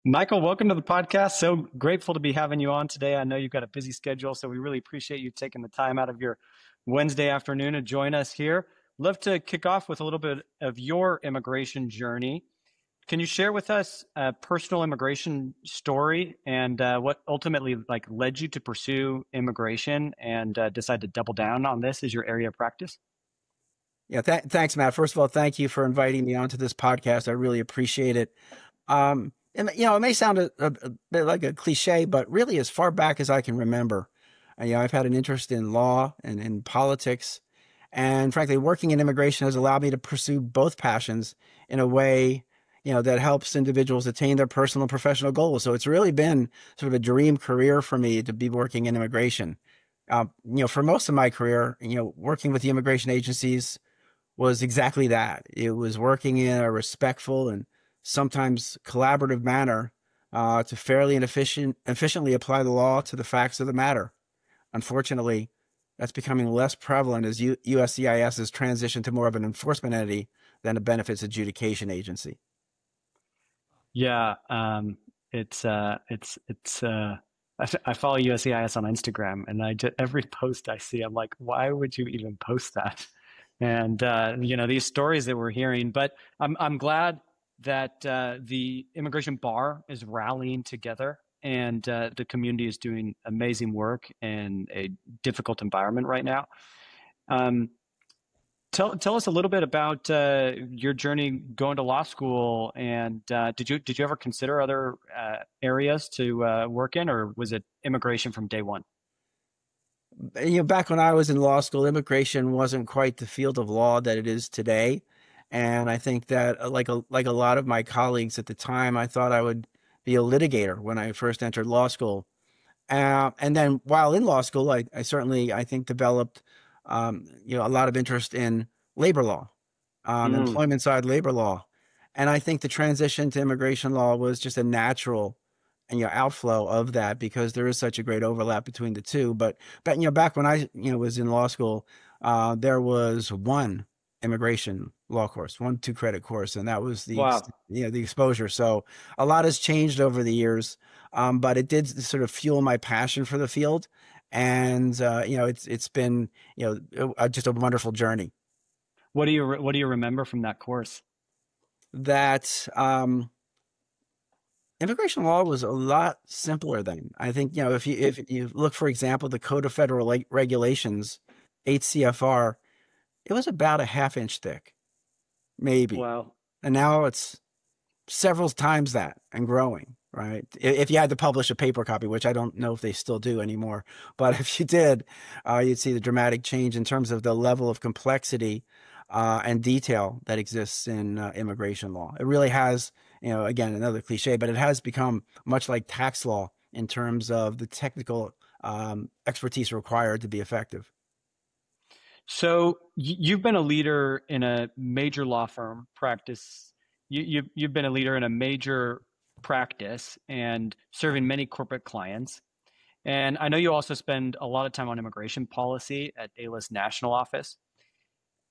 Michael, welcome to the podcast. So grateful to be having you on today. I know you've got a busy schedule, so we really appreciate you taking the time out of your Wednesday afternoon to join us here. Love to kick off with a little bit of your immigration journey. Can you share with us a personal immigration story and what ultimately led you to pursue immigration and decide to double down on this as your area of practice? Yeah, thanks, Matt. First of all, thank you for inviting me onto this podcast. I really appreciate it. It may sound a bit like a cliche, but really, as far back as I can remember, I've had an interest in law and in politics, and frankly, working in immigration has allowed me to pursue both passions in a way, that helps individuals attain their personal and professional goals. So it's really been sort of a dream career for me to be working in immigration. For most of my career, working with the immigration agencies was exactly that. It was working in a respectful and sometimes collaborative manner to fairly and efficiently apply the law to the facts of the matter. Unfortunately, that's becoming less prevalent as USCIS has transitioned to more of an enforcement entity than a benefits adjudication agency. Yeah, it's I follow USCIS on Instagram, and every post I see, I'm like, why would you even post that? And these stories that we're hearing. But I'm glad that the immigration bar is rallying together, and the community is doing amazing work in a difficult environment right now. Um, tell us a little bit about your journey going to law school, and did you ever consider other areas to work in, or was it immigration from day one? Back when I was in law school, immigration wasn't quite the field of law that it is today. And I think that, like a lot of my colleagues at the time, I thought I would be a litigator when I first entered law school. And then while in law school, I certainly, I think, developed, a lot of interest in labor law, Mm, employment side labor law. And I think the transition to immigration law was just a natural and outflow of that because there is such a great overlap between the two. But back when I was in law school, there was one immigration law course, one 2 credit course, and that was wow. the exposure. So a lot has changed over the years, but it did sort of fuel my passion for the field, and it's been just a wonderful journey. What do you remember from that course? That immigration law was a lot simpler then. I think, if you look, for example, the Code of Federal Regulations, 8 CFR, it was about a half inch thick, maybe. Wow. And now it's several times that and growing, right? If you had to publish a paper copy, which I don't know if they still do anymore, but if you did, you'd see the dramatic change in terms of the level of complexity and detail that exists in immigration law. It really has, again, another cliche, but it has become much like tax law in terms of the technical expertise required to be effective. So you've been a leader in a major law firm practice. You've been a leader in a major practice and serving many corporate clients. And I know you also spend a lot of time on immigration policy at ALA's national office.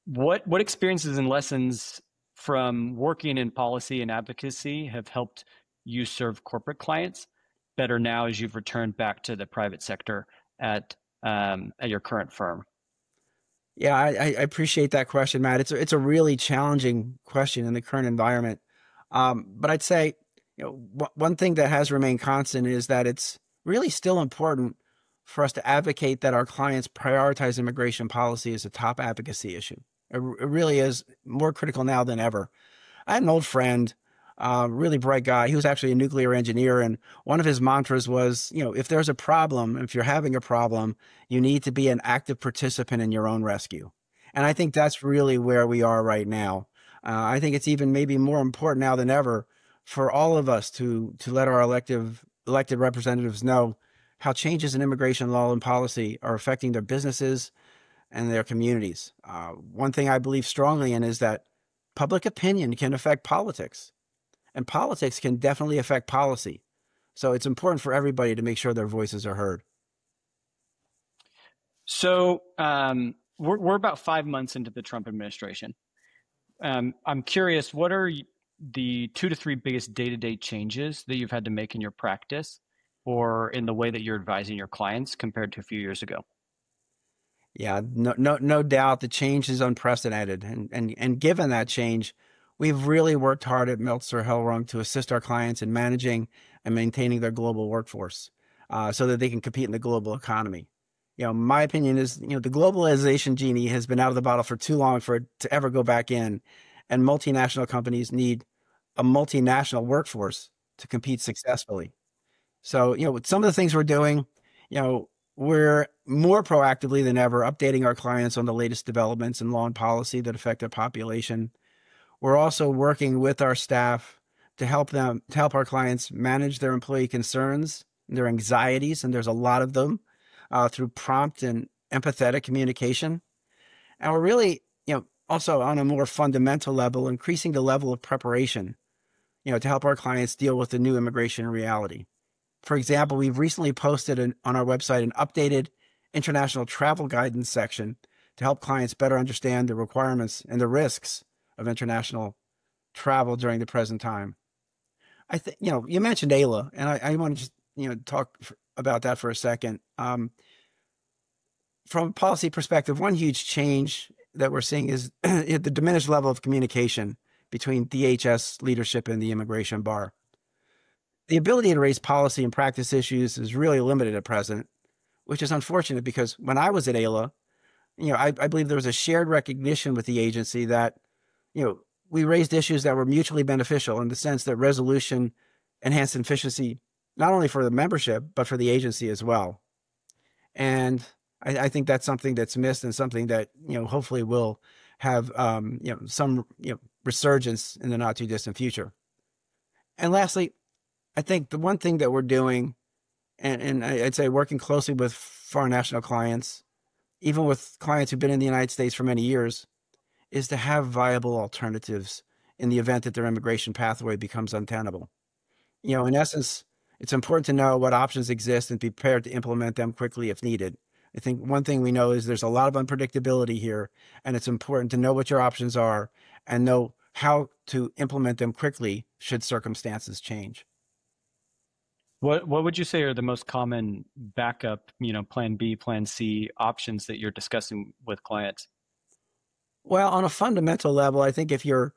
What experiences and lessons from working in policy and advocacy have helped you serve corporate clients better now as you've returned back to the private sector at your current firm? Yeah, I appreciate that question, Matt. It's a really challenging question in the current environment. But I'd say, one thing that has remained constant is that it's really still important for us to advocate that our clients prioritize immigration policy as a top advocacy issue. It really is more critical now than ever. I had an old friend, really bright guy. He was actually a nuclear engineer, and one of his mantras was, if there's a problem, if you're having a problem, you need to be an active participant in your own rescue. And I think that's really where we are right now. I think it's even maybe more important now than ever for all of us to let our elected representatives know how changes in immigration law and policy are affecting their businesses and their communities. One thing I believe strongly in is that public opinion can affect politics, and politics can definitely affect policy. So it's important for everybody to make sure their voices are heard. So we're about 5 months into the Trump administration. I'm curious, what are the 2 to 3 biggest day-to-day changes that you've had to make in your practice or in the way that you're advising your clients compared to a few years ago? Yeah, no doubt the change is unprecedented. And given that change, we've really worked hard at Meltzer Hellrung to assist our clients in managing and maintaining their global workforce so that they can compete in the global economy. My opinion is, the globalization genie has been out of the bottle for too long for it to ever go back in. And multinational companies need a multinational workforce to compete successfully. So, with some of the things we're doing, we're more proactively than ever updating our clients on the latest developments in law and policy that affect their population. We're also working with our staff to help our clients manage their employee concerns, their anxieties, and there's a lot of them through prompt and empathetic communication. And we're really, also on a more fundamental level, increasing the level of preparation, to help our clients deal with the new immigration reality. For example, we've recently posted on our website an updated international travel guidance section to help clients better understand the requirements and the risks of international travel during the present time. I think, you mentioned AILA, and I want to just, talk about that for a second. From a policy perspective, one huge change that we're seeing is the diminished level of communication between DHS leadership and the immigration bar. The ability to raise policy and practice issues is really limited at present, which is unfortunate because when I was at AILA, I believe there was a shared recognition with the agency that, we raised issues that were mutually beneficial in the sense that resolution enhanced efficiency, not only for the membership, but for the agency as well. And I think that's something that's missed and something that, hopefully will have, some, resurgence in the not too distant future. And lastly, I think the one thing that we're doing, and I'd say working closely with foreign national clients, even with clients who've been in the United States for many years, is to have viable alternatives in the event that their immigration pathway becomes untenable. In essence, it's important to know what options exist and be prepared to implement them quickly if needed. I think one thing we know is there's a lot of unpredictability here, and it's important to know what your options are and know how to implement them quickly should circumstances change. What would you say are the most common backup, plan B, plan C options that you're discussing with clients? Well, on a fundamental level, I think if you're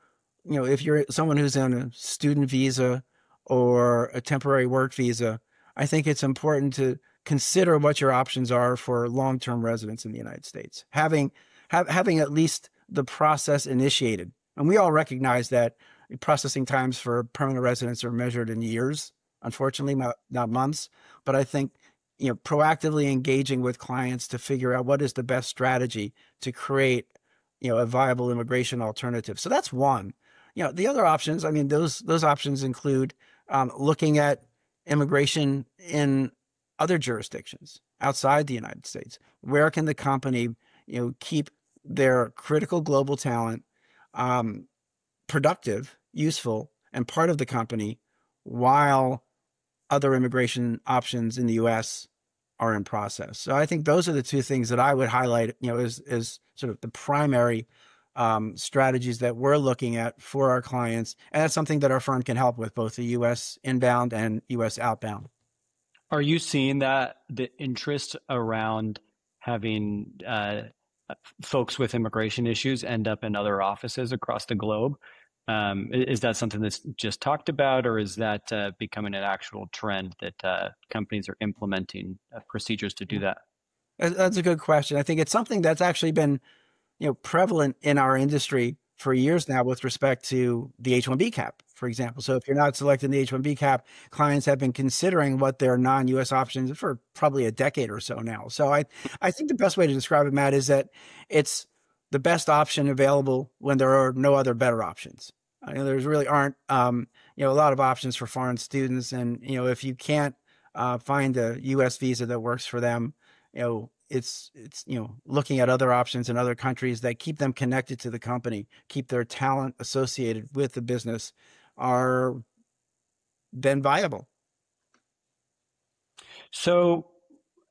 someone who's on a student visa or a temporary work visa, I think it's important to consider what your options are for long-term residents in the United States. Having at least the process initiated. And we all recognize that processing times for permanent residents are measured in years, unfortunately, not months. But I think, proactively engaging with clients to figure out what is the best strategy to create, a viable immigration alternative. So that's one. The other options, I mean, those options include looking at immigration in other jurisdictions outside the United States. Where can the company, keep their critical global talent productive, useful, and part of the company while other immigration options in the U.S. are in process. So I think those are the two things that I would highlight, as sort of the primary strategies that we're looking at for our clients. And that's something that our firm can help with, both the U.S. inbound and U.S. outbound. Are you seeing that the interest around having folks with immigration issues end up in other offices across the globe? Is that something that's just talked about, or is that becoming an actual trend that companies are implementing procedures to do that? That's a good question. I think it's something that's actually been, prevalent in our industry for years now with respect to the H-1B cap, for example. So if you're not selecting the H-1B cap, clients have been considering what their non-U.S. options for probably a decade or so now. So I think the best way to describe it, Matt, is that it's the best option available when there are no other better options. There's really aren't, a lot of options for foreign students. And, if you can't find a U.S. visa that works for them, it's looking at other options in other countries that keep them connected to the company, keep their talent associated with the business, are then viable. So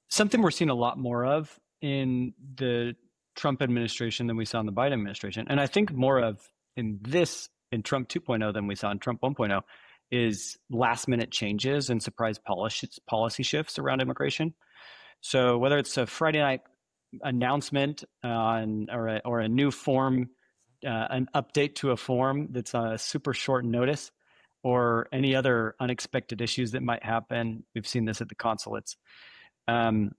something we're seeing a lot more of in the Trump administration than we saw in the Biden administration, and I think more of in this in Trump 2.0 than we saw in Trump 1.0 is last minute changes and surprise policy shifts around immigration. So whether it's a Friday night announcement on or a new form, an update to a form that's on a super short notice, or any other unexpected issues that might happen. We've seen this at the consulates. Um,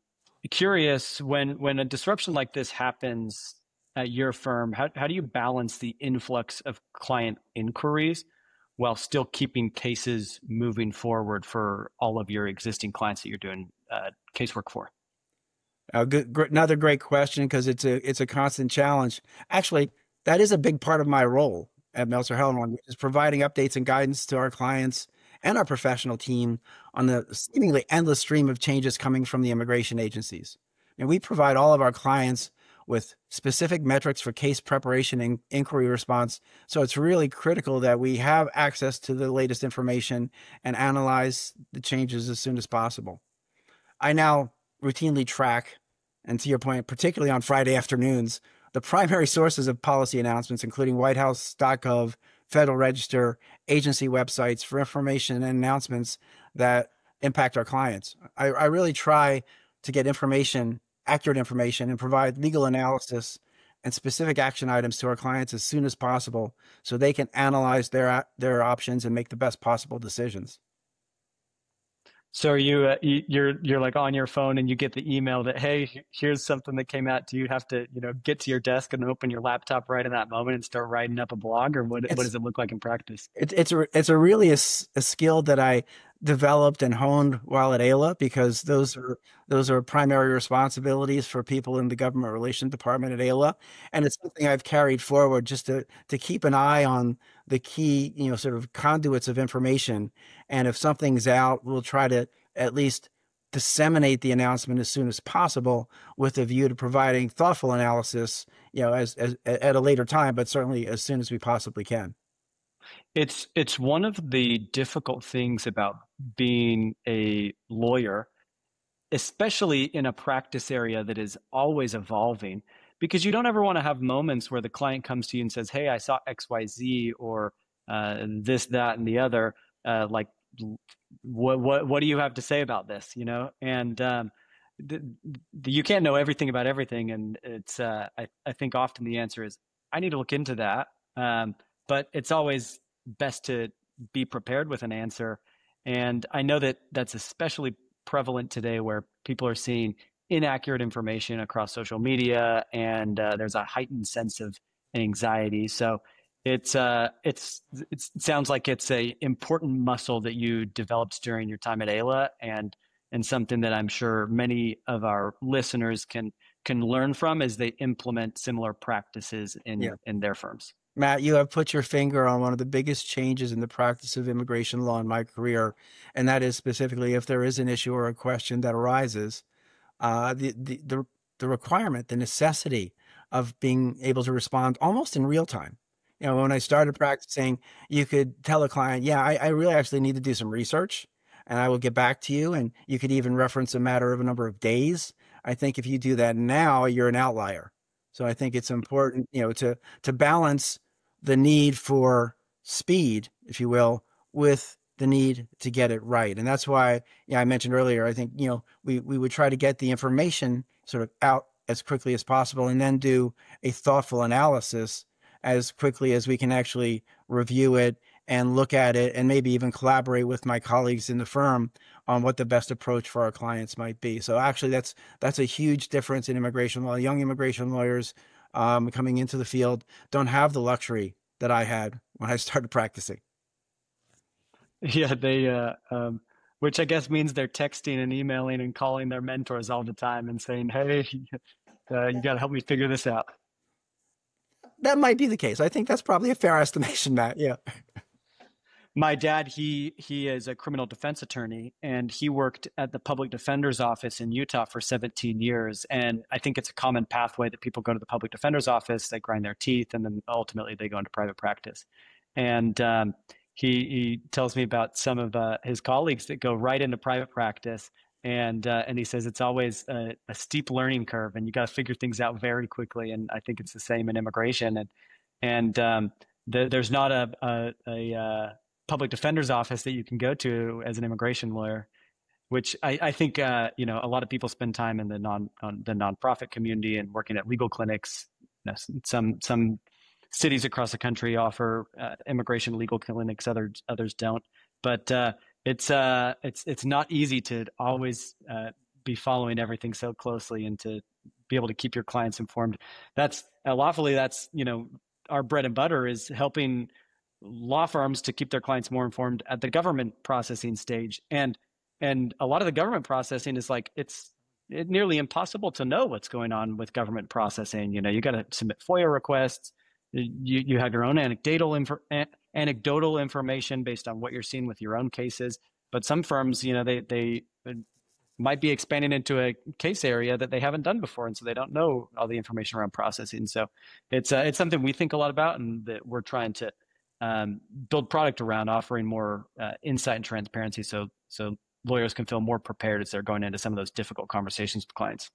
Curious, when a disruption like this happens at your firm, how do you balance the influx of client inquiries while still keeping cases moving forward for all of your existing clients that you're doing casework for? Another great question because it's a constant challenge. Actually, that is a big part of my role at Meltzer Hellrung, which is providing updates and guidance to our clients and our professional team on the seemingly endless stream of changes coming from the immigration agencies. And we provide all of our clients with specific metrics for case preparation and inquiry response. So it's really critical that we have access to the latest information and analyze the changes as soon as possible. I now routinely track, and to your point, particularly on Friday afternoons, the primary sources of policy announcements, including whitehouse.gov, Federal Register, agency websites for information and announcements that impact our clients. I really try to get information, accurate information, and provide legal analysis and specific action items to our clients as soon as possible so they can analyze their options and make the best possible decisions. So are you're like on your phone and you get the email that, hey, here's something that came out. Do you have to, get to your desk and open your laptop right in that moment and start writing up a blog, or what It's does it look like in practice? it's a really a skill that I developed and honed while at AILA, because those are primary responsibilities for people in the government relations department at AILA, and it's something I've carried forward just to keep an eye on the key, sort of conduits of information. And if something's out, we'll try to at least disseminate the announcement as soon as possible with a view to providing thoughtful analysis, as at a later time, but certainly as soon as we possibly can. It's one of the difficult things about being a lawyer, especially in a practice area that is always evolving, because you don't ever want to have moments where the client comes to you and says, "Hey, I saw XYZ," or this, that, and the other. Like, what do you have to say about this? And the, you can't know everything about everything, and it's I think often the answer is I need to look into that. But it's always best to be prepared with an answer. And I know that that's especially prevalent today where people are seeing inaccurate information across social media, and there's a heightened sense of anxiety. So it sounds like it's a important muscle that you developed during your time at Ayla, and something that I'm sure many of our listeners can learn from as they implement similar practices Yeah. in their firms. Matt, you have put your finger on one of the biggest changes in the practice of immigration law in my career, and that is specifically if there is an issue or a question that arises, the requirement, the necessity of being able to respond almost in real time. When I started practicing, you could tell a client, "Yeah, I really actually need to do some research, and I will get back to you." And you could even reference a matter of a number of days. I think if you do that now, you're an outlier. So I think it's important, to balance the need for speed, if you will, with the need to get it right. And that's why, I mentioned earlier, I think, we would try to get the information sort of out as quickly as possible and then do a thoughtful analysis as quickly as we can actually review it and look at it and maybe even collaborate with my colleagues in the firm on what the best approach for our clients might be. So actually that's a huge difference in immigration law. Young immigration lawyers coming into the field don't have the luxury that I had when I started practicing. Yeah, which I guess means they're texting and emailing and calling their mentors all the time and saying, "Hey, you got to help me figure this out." That might be the case. I think that's probably a fair estimation, Matt. Yeah. My dad, he is a criminal defense attorney, and he worked at the public defender's office in Utah for 17 years. And I think it's a common pathway that people go to the public defender's office, they grind their teeth, and then ultimately they go into private practice. And he tells me about some of his colleagues that go right into private practice, and he says it's always a steep learning curve, and you got to figure things out very quickly. And I think it's the same in immigration, and there's not a public defender's office that you can go to as an immigration lawyer, which I think you know, a lot of people spend time in the the nonprofit community and working at legal clinics. You know, some cities across the country offer immigration legal clinics, others don't. But it's not easy to always be following everything so closely and to be able to keep your clients informed. That's lawfully that's, you know, our bread and butter is helping law firms to keep their clients more informed at the government processing stage. And a lot of the government processing is like it's nearly impossible to know what's going on with government processing. You know, you got to submit FOIA requests. You have your own anecdotal information based on what you're seeing with your own cases. But some firms, you know, they might be expanding into a case area that they haven't done before, and so they don't know all the information around processing. So it's something we think a lot about, and that we're trying to build product around, offering more insight and transparency, so lawyers can feel more prepared as they're going into some of those difficult conversations with clients.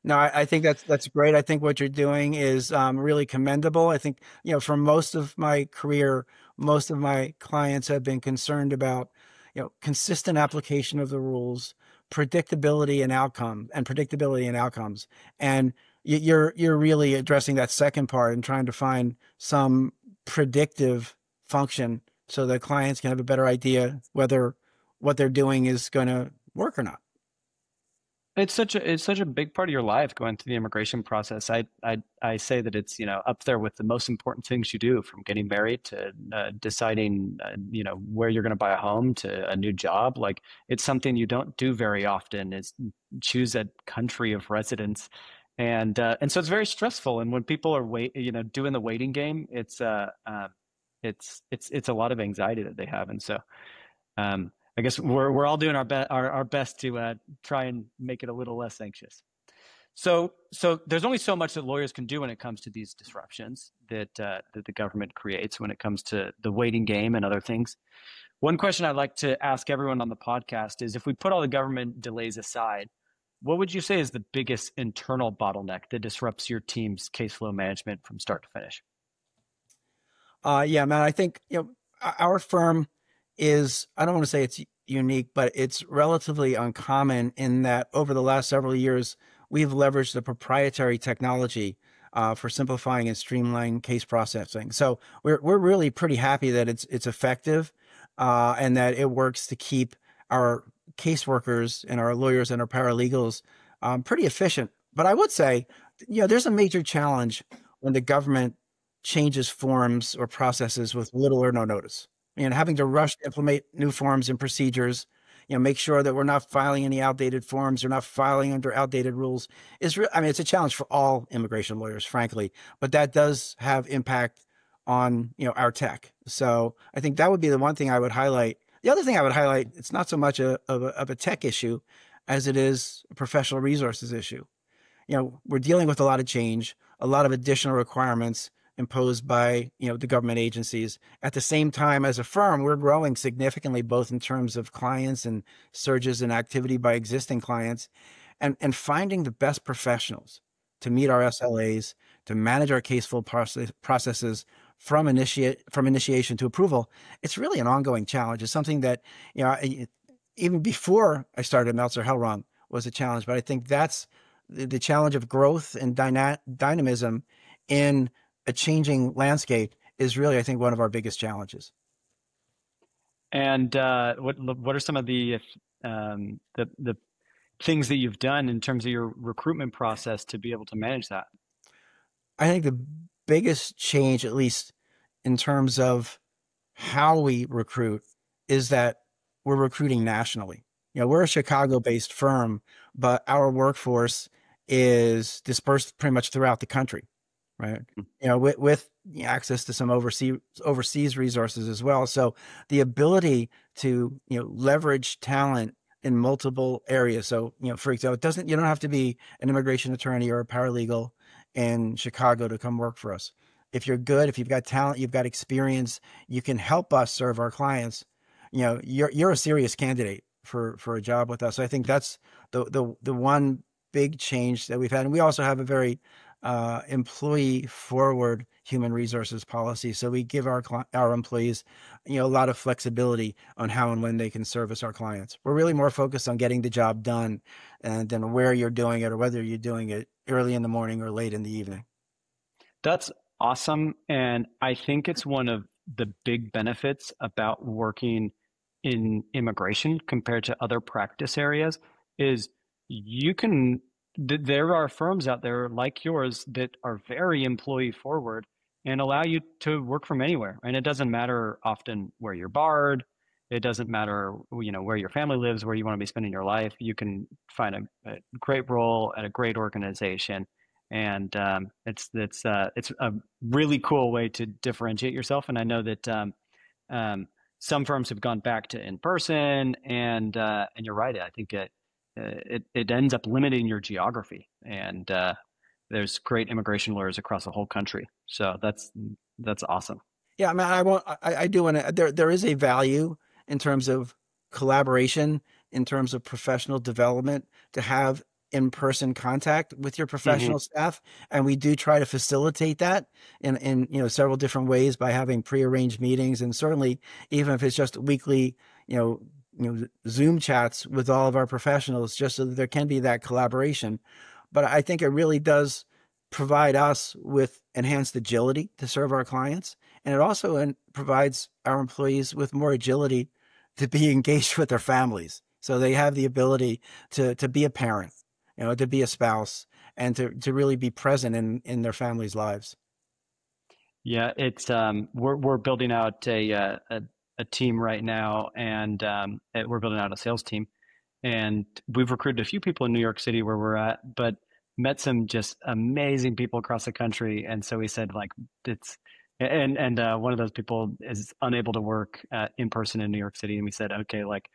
No, I think that's great. I think what you're doing is really commendable. I think, you know, for most of my career, most of my clients have been concerned about, you know, consistent application of the rules, predictability and outcomes. And you're really addressing that second part and trying to find some predictive function so that clients can have a better idea whether what they're doing is going to work or not. It's such a big part of your life going through the immigration process. I say that it's, you know, up there with the most important things you do, from getting married to deciding you know, where you're going to buy a home to a new job. Like, it's something you don't do very often, is choose a country of residence, and so it's very stressful. And when people are you know, doing the waiting game, it's a lot of anxiety that they have, and so. I guess we're all doing our best to try and make it a little less anxious. So there's only so much that lawyers can do when it comes to these disruptions that that the government creates when it comes to the waiting game and other things. One question I'd like to ask everyone on the podcast is, if we put all the government delays aside, what would you say is the biggest internal bottleneck that disrupts your team's case flow management from start to finish? Yeah, man, I think, you know, our firm is, I don't want to say it's unique, but it's relatively uncommon in that over the last several years, we've leveraged the proprietary technology for simplifying and streamlining case processing. So we're really pretty happy that it's effective and that it works to keep our caseworkers and our lawyers and our paralegals pretty efficient. But I would say, you know, there's a major challenge when the government changes forms or processes with little or no notice. And having to rush to implement new forms and procedures, you know, make sure that we're not filing any outdated forms or not filing under outdated rules is real. I mean, it's a challenge for all immigration lawyers, frankly, but that does have impact on, you know, our tech. So I think that would be the one thing I would highlight. The other thing I would highlight, it's not so much of a tech issue as it is a professional resources issue. You know, we're dealing with a lot of change, a lot of additional requirements imposed by, you know, the government agencies. At the same time, as a firm, we're growing significantly, both in terms of clients and surges in activity by existing clients, and finding the best professionals to meet our SLAs, to manage our caseflow processes from initiation to approval. It's really an ongoing challenge. It's something that, you know, even before I started Meltzer Hellrung was a challenge, but I think that's the challenge of growth and dynamism in a changing landscape is really, I think, one of our biggest challenges. And what are some of the things that you've done in terms of your recruitment process to be able to manage that? I think the biggest change, at least in terms of how we recruit, is that we're recruiting nationally. You know, we're a Chicago-based firm, but our workforce is dispersed pretty much throughout the country, right? You know, with access to some overseas resources as well. So the ability to, you know, leverage talent in multiple areas. So, you know, for example, you don't have to be an immigration attorney or a paralegal in Chicago to come work for us. If you're good, if you've got talent, you've got experience, you can help us serve our clients. You know, you're a serious candidate for a job with us. So I think that's the one big change that we've had. And we also have a very employee forward human resources policy. So we give our employees, a lot of flexibility on how and when they can service our clients. We're really more focused on getting the job done and then where you're doing it or whether you're doing it early in the morning or late in the evening. That's awesome. And I think it's one of the big benefits about working in immigration compared to other practice areas is you can, there are firms out there like yours that are very employee forward and allow you to work from anywhere. And it doesn't matter often where you're barred. It doesn't matter, where your family lives, where you want to be spending your life. You can find a great role at a great organization, and it's a really cool way to differentiate yourself. And I know that um, some firms have gone back to in person, and you're right. I think it ends up limiting your geography, and there's great immigration lawyers across the whole country. So that's awesome. Yeah, I mean, I do want to. There is a value in terms of collaboration, in terms of professional development, to have in-person contact with your Hmm. professional staff, and we do try to facilitate that in several different ways by having prearranged meetings, and certainly even if it's just weekly, Zoom chats with all of our professionals, just so that there can be that collaboration. But I think it really does provide us with enhanced agility to serve our clients. And it also provides our employees with more agility to be engaged with their families. So they have the ability to be a parent, to be a spouse, and to really be present in their families' lives. Yeah, it's we're building out a team right now, and we're building out a sales team, and we've recruited a few people in New York City where we're at, but met some just amazing people across the country. And so we said like it's and one of those people is unable to work in person in New York City, and we said okay, like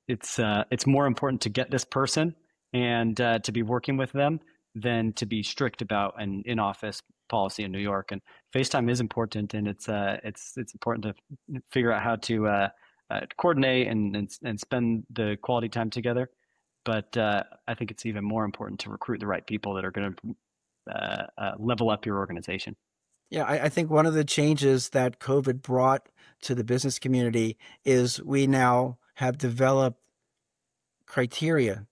it's more important to get this person and to be working with them than to be strict about an in-office policy in New York. And FaceTime is important, and it's important to figure out how to coordinate and spend the quality time together. But I think it's even more important to recruit the right people that are going to level up your organization. Yeah, I think one of the changes that COVID brought to the business community is we now have developed criteria,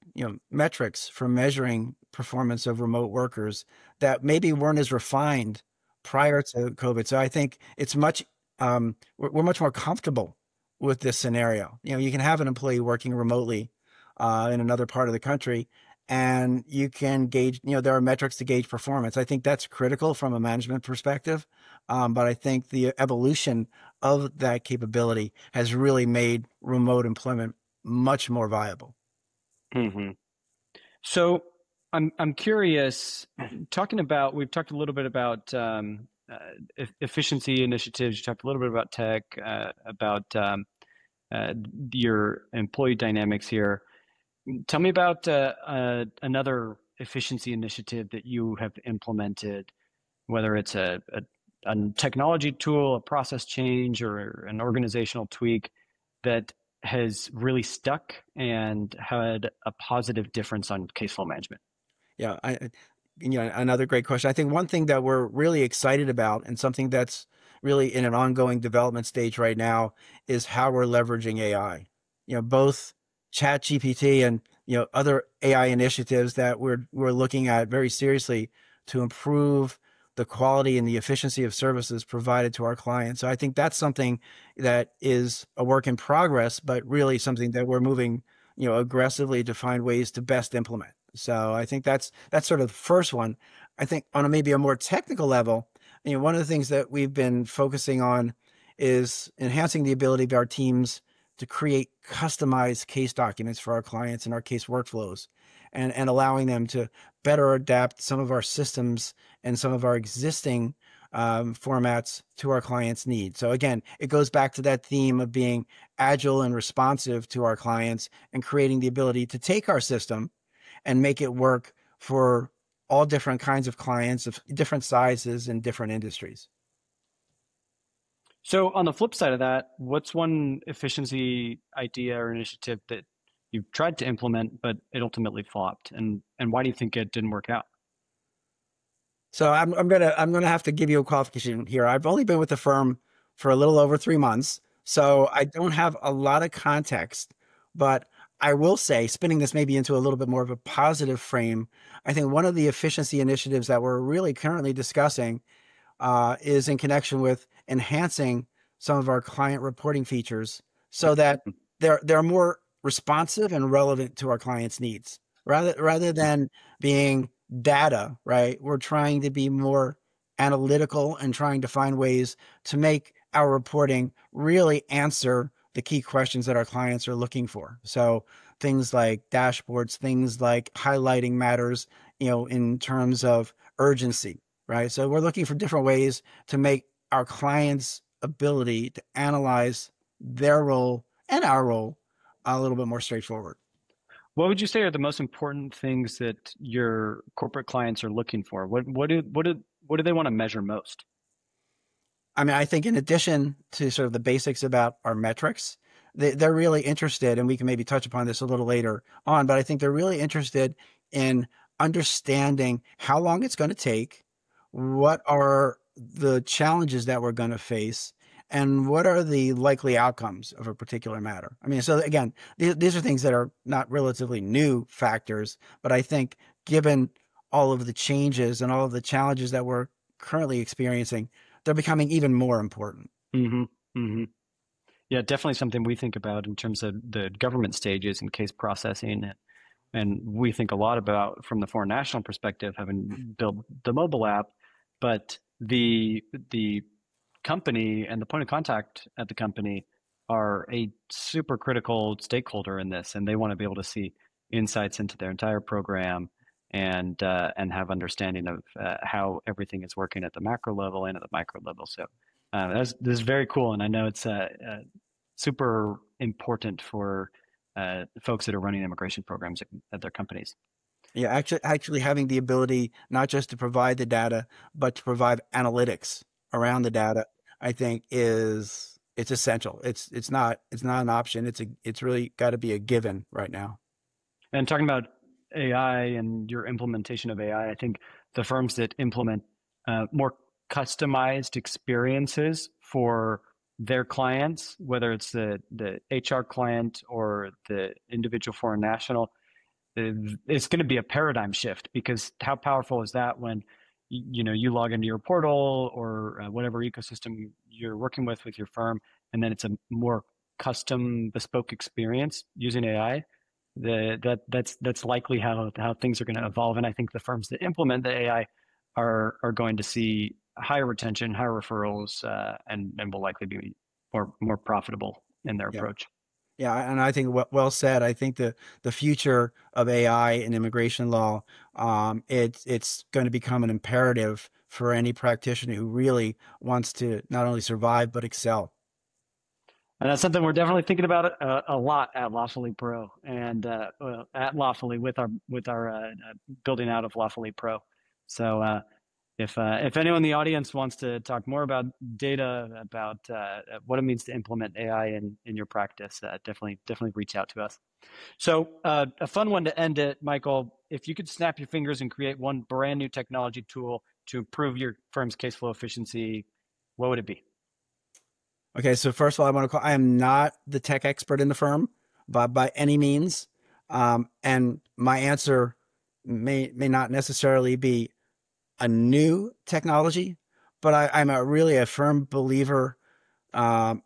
metrics for measuring performance of remote workers that maybe weren't as refined prior to COVID. So I think it's we're much more comfortable with this scenario. You can have an employee working remotely in another part of the country, and you can gauge, there are metrics to gauge performance. I think that's critical from a management perspective. But I think the evolution of that capability has really made remote employment much more viable. Hmm. So I'm curious, we've talked a little bit about efficiency initiatives. You talked a little bit about tech, about uh, your employee dynamics here. Tell me about another efficiency initiative that you have implemented, whether it's a technology tool, a process change, or an organizational tweak that has really stuck and had a positive difference on case flow management. Yeah, another great question. I think one thing that we're really excited about and something that's really in an ongoing development stage right now is how we're leveraging AI. Both Chat GPT and other AI initiatives that we're looking at very seriously to improve the quality and the efficiency of services provided to our clients. So I think that's something that is a work in progress, but really something that we're moving, aggressively to find ways to best implement. So I think that's sort of the first one. I think on maybe a more technical level, one of the things that we've been focusing on is enhancing the ability of our teams to create customized case documents for our clients and our case workflows, and allowing them to better adapt some of our systems and some of our existing formats to our clients' needs. So again, it goes back to that theme of being agile and responsive to our clients and creating the ability to take our system and make it work for all different kinds of clients of different sizes and different industries. So on the flip side of that, what's one efficiency idea or initiative that you've tried to implement, but it ultimately flopped? And why do you think it didn't work out? So I'm gonna have to give you a qualification here. I've only been with the firm for a little over 3 months, so I don't have a lot of context. But I will say, spinning this maybe into a little bit more of a positive frame, I think one of the efficiency initiatives that we're really currently discussing is in connection with enhancing some of our client reporting features so that they're more responsive and relevant to our clients' needs. Rather than being data, right? We're trying to be more analytical and trying to find ways to make our reporting really answer the key questions that our clients are looking for. So things like dashboards, things like highlighting matters, in terms of urgency, right? So we're looking for different ways to make our clients' ability to analyze their role and our role a little bit more straightforward. What would you say are the most important things that your corporate clients are looking for? What do they want to measure most? I mean, I think in addition to sort of the basics about our metrics, they're really interested, and we can maybe touch upon this a little later on, but I think they're really interested in understanding how long it's going to take, what are the challenges that we're going to face, and what are the likely outcomes of a particular matter. I mean, so again, these are things that are not relatively new factors, but I think given all of the changes and all of the challenges that we're currently experiencing, they're becoming even more important. Hmm. Hmm. Yeah, definitely something we think about in terms of the government stages and case processing. And we think a lot about from the foreign national perspective, having built the mobile app, but the company and the point of contact at the company are a super critical stakeholder in this, and they want to be able to see insights into their entire program and have understanding of how everything is working at the macro level and at the micro level. So this is very cool, and I know it's super important for folks that are running immigration programs at their companies. Yeah, actually having the ability not just to provide the data, but to provide analytics around the data, I think it's essential. It's not an option. It's really got to be a given right now. And talking about AI and your implementation of AI, I think the firms that implement more customized experiences for their clients, whether it's the HR client or the individual foreign national, it's going to be a paradigm shift because how powerful is that when you log into your portal or whatever ecosystem you're working with your firm, and then it's a more custom bespoke experience using AI. That's likely how things are going to evolve, and I think the firms that implement the AI are going to see higher retention, higher referrals, and will likely be more profitable in their Yeah. approach. Yeah, and I think well said. I think the future of AI in immigration law, it's going to become an imperative for any practitioner who really wants to not only survive but excel. And that's something we're definitely thinking about a lot at Lawfully Pro and at Lawfully with our building out of Lawfully Pro. So if anyone in the audience wants to talk more about data, about what it means to implement AI in your practice, definitely reach out to us. So a fun one to end it, Michael. If you could snap your fingers and create one brand new technology tool to improve your firm's case flow efficiency, what would it be? Okay, so first of all, I am not the tech expert in the firm, by any means, and my answer may not necessarily be a new technology, but I'm really a firm believer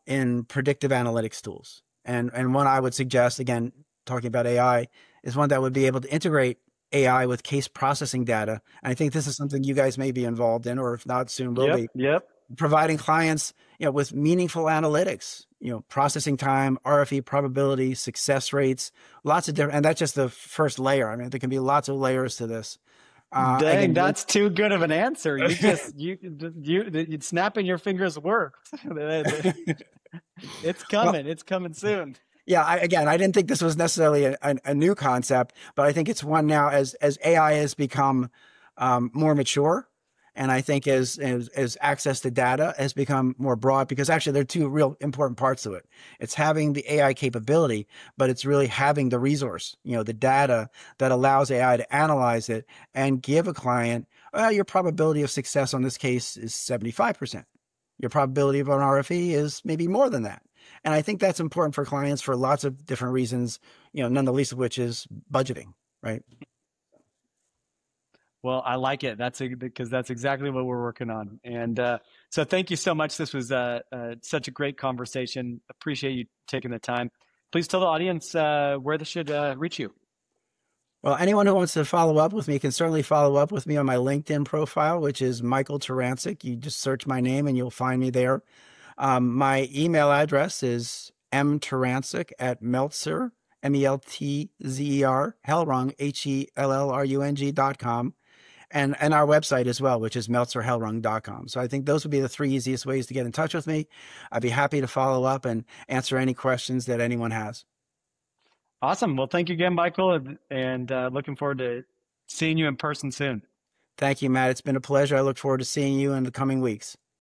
in predictive analytics tools. And one I would suggest, again, talking about AI, is one that would be able to integrate AI with case processing data. And I think this is something you guys may be involved in, or if not, soon will Yep, be, yep. providing clients, with meaningful analytics, processing time, RFE probability, success rates, lots of different, and that's just the first layer. I mean, there can be lots of layers to this. Dang, Again, that's too good of an answer. You snapping your fingers worked. It's well, coming. It's coming soon. yeah, again, I didn't think this was necessarily a new concept, but I think it's one now as AI has become more mature And I think as access to data has become more broad, because actually there are two real important parts to it. It's having the AI capability, but it's really having the resource, the data that allows AI to analyze it and give a client, well, your probability of success on this case is 75%. Your probability of an RFE is maybe more than that. And I think that's important for clients for lots of different reasons, none the least of which is budgeting, right? Well, I like it. Because that's exactly what we're working on. And so thank you so much. This was such a great conversation. Appreciate you taking the time. Please tell the audience where they should reach you. Well, anyone who wants to follow up with me can certainly follow up with me on my LinkedIn profile, which is Michael Turansick. You just search my name and you'll find me there. My email address is mturansick at Meltzer, Meltzer, Hellrung, Hellrung.com. And our website as well, which is meltzerhellrung.com. So I think those would be the three easiest ways to get in touch with me. I'd be happy to follow up and answer any questions that anyone has. Awesome. Well, thank you again, Michael, and looking forward to seeing you in person soon. Thank you, Matt. It's been a pleasure. I look forward to seeing you in the coming weeks.